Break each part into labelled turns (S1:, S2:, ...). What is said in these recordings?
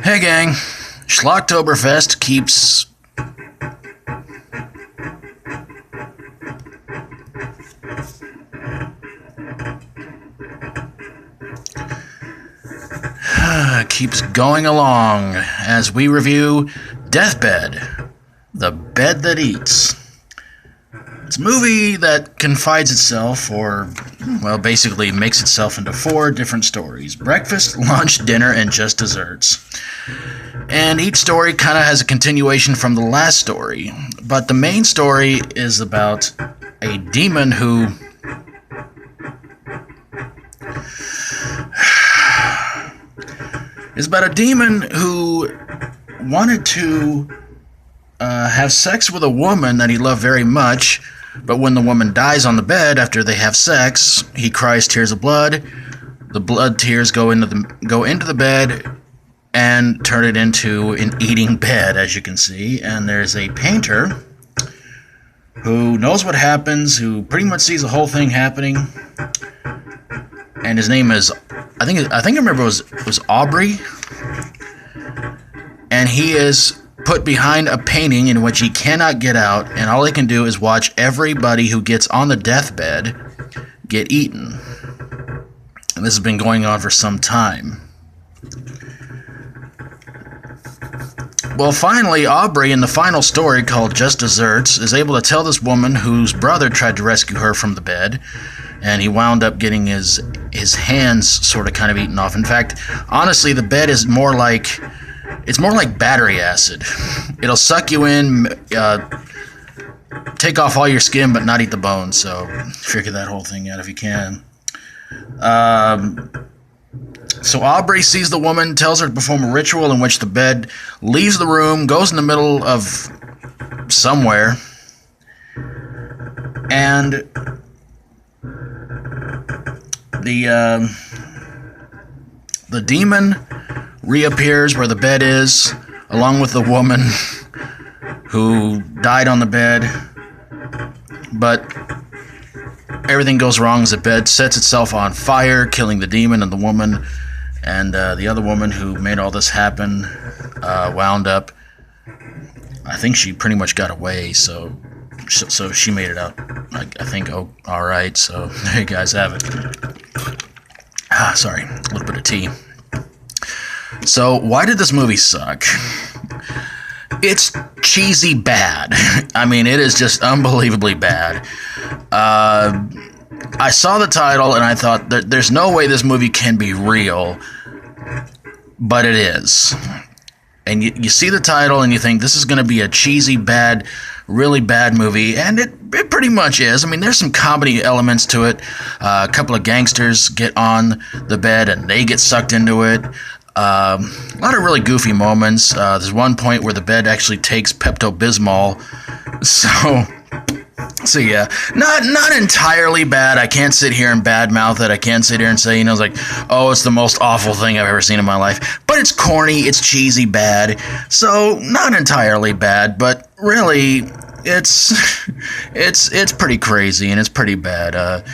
S1: Hey gang, Schlocktoberfest keeps keeps going along as we review Deathbed, the Bed That Eats. It's a movie that confides itself, basically makes itself into 4 different stories: breakfast, lunch, dinner, and just desserts. And each story kind of has a continuation from the last story, but the main story is about a demon who wanted to have sex with a woman that he loved very much, but when the woman dies on the bed after they have sex, he cries tears of blood. The blood tears go into the bed and turn it into an eating bed, as you can see. And there's a painter who knows what happens, who pretty much sees the whole thing happening. And his name is, I remember it was Aubrey. And he is put behind a painting in which he cannot get out, and all he can do is watch everybody who gets on the deathbed get eaten. And this has been going on for some time. Well, finally, Aubrey, in the final story called Just Desserts, is able to tell this woman whose brother tried to rescue her from the bed, and he wound up getting his hands sort of kind of eaten off. In fact, honestly, the bed is more like battery acid. It'll suck you in, take off all your skin, but not eat the bones. So figure that whole thing out if you can. So Aubrey sees the woman, tells her to perform a ritual in which the bed leaves the room, goes in the middle of somewhere, and the demon reappears where the bed is, along with the woman who died on the bed. But everything goes wrong as the bed sets itself on fire, killing the demon and the woman. And the other woman who made all this happen wound up, I think she pretty much got away, so she made it out, I think, all right. So there you guys have it. Sorry, a little bit of tea. So, why did this movie suck? It's cheesy bad. I mean, it is just unbelievably bad. I saw the title and I thought, there's no way this movie can be real, but it is. And you see the title and you think, this is going to be a cheesy, bad, really bad movie, and it pretty much is. I mean, there's some comedy elements to it. A couple of gangsters get on the bed and they get sucked into it. A lot of really goofy moments. There's one point where the bed actually takes Pepto-Bismol. So yeah, not entirely bad. I can't sit here and badmouth it. I can't sit here and say, it's like, oh, it's the most awful thing I've ever seen in my life. But it's corny, it's cheesy bad. So not entirely bad, but really, it's pretty crazy and it's pretty bad.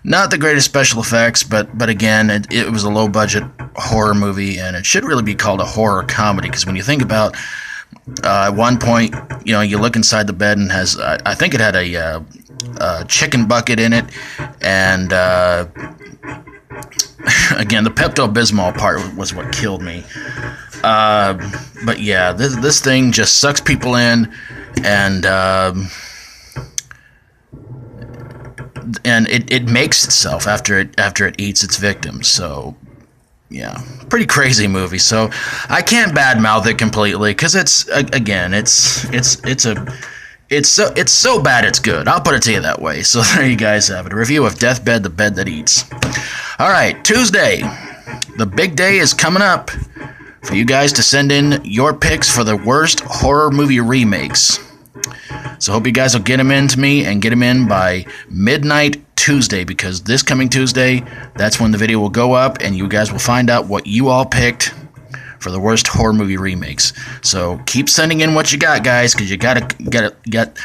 S1: Not the greatest special effects, but again, it was a low-budget horror movie, and it should really be called a horror comedy, because when you think about, at one point, you look inside the bed and has, I think it had a chicken bucket in it, and again, the Pepto-Bismol part was what killed me. But yeah, this thing just sucks people in, and it makes itself after it eats its victims. So yeah, pretty crazy movie. So I can't badmouth it completely, because it's so bad it's good. I'll put it to you that way. So there you guys have it, a review of Deathbed, the Bed That Eats. All right, Tuesday, the big day is coming up for you guys to send in your picks for the worst horror movie remakes. So hope you guys will get them in to me, and get them in by midnight Tuesday, because this coming Tuesday, that's when the video will go up, and you guys will find out what you all picked for the worst horror movie remakes. So keep sending in what you got, guys, because you gotta get,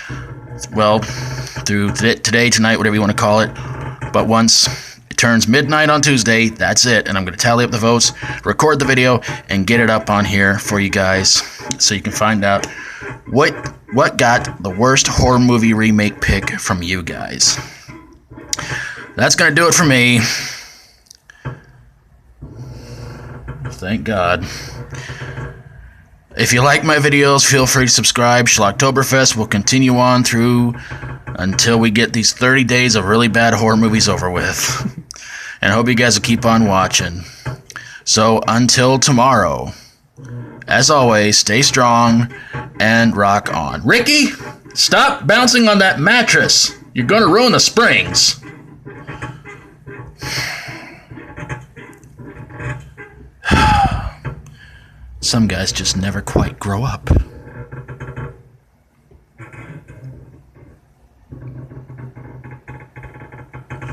S1: well, through today, tonight, whatever you want to call it. But once It turns midnight on Tuesday. That's it. And I'm going to tally up the votes, record the video, and get it up on here for you guys so you can find out what got the worst horror movie remake pick from you guys. That's going to do it for me. Thank God. If you like my videos, feel free to subscribe. Schlocktoberfest will continue on through until we get these 30 days of really bad horror movies over with. And I hope you guys will keep on watching. So until tomorrow, as always, stay strong and rock on. Ricky, stop bouncing on that mattress. You're going to ruin the springs. Some guys just never quite grow up.